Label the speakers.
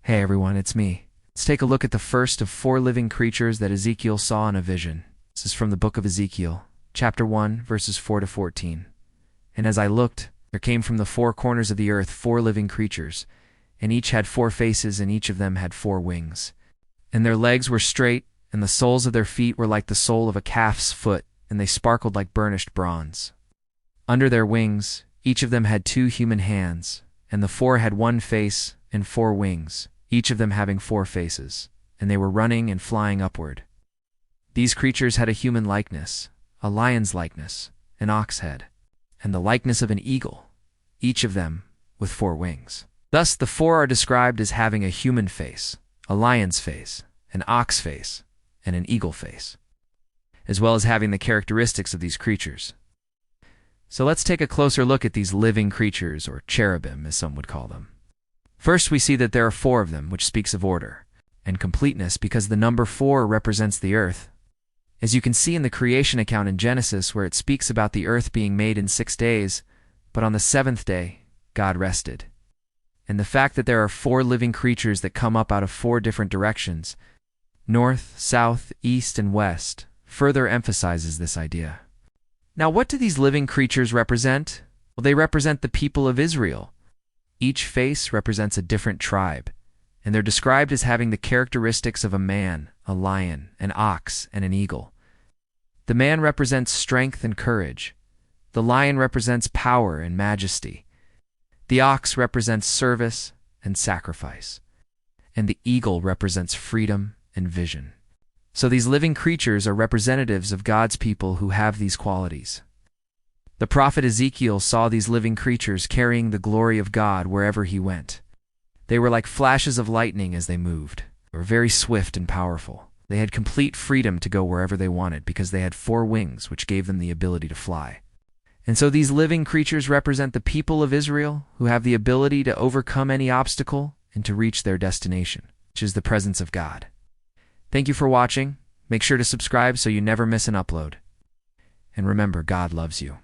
Speaker 1: Hey everyone, it's me. Let's take a look at the first of four living creatures that Ezekiel saw in a vision. This is from the book of Ezekiel, chapter 1, verses 4 to 14. And as I looked, there came from the four corners of the earth 4 living creatures, and each had 4 faces, and each of them had 4 wings. And their legs were straight, and the soles of their feet were like the sole of a calf's foot, and they sparkled like burnished bronze. Under their wings, each of them had 2 human hands, and the 4 had 1 face and 4 wings, each of them having 4 faces, and they were running and flying upward. These creatures had a human likeness, a lion's likeness, an ox head, and the likeness of an eagle, each of them with 4 wings. Thus the 4 are described as having a human face, a lion's face, an ox face, and an eagle face, as well as having the characteristics of these creatures. So let's take a closer look at these living creatures, or cherubim as some would call them. First, we see that there are 4 of them, which speaks of order and completeness because the number 4 represents the earth. As you can see in the creation account in Genesis, where it speaks about the earth being made in 6 days, but on the 7th day, God rested. And the fact that there are 4 living creatures that come up out of 4 different directions, north, south, east, and west, further emphasizes this idea. Now, what do these living creatures represent? Well, they represent the people of Israel. Each face represents a different tribe, and they're described as having the characteristics of a man, a lion, an ox, and an eagle. The man represents strength and courage. The lion represents power and majesty. The ox represents service and sacrifice. And the eagle represents freedom and vision. So these living creatures are representatives of God's people who have these qualities. The prophet Ezekiel saw these living creatures carrying the glory of God wherever he went. They were like flashes of lightning as they moved. They were very swift and powerful. They had complete freedom to go wherever they wanted because they had 4 wings, which gave them the ability to fly. And so these living creatures represent the people of Israel who have the ability to overcome any obstacle and to reach their destination, which is the presence of God. Thank you for watching. Make sure to subscribe so you never miss an upload. And remember, God loves you.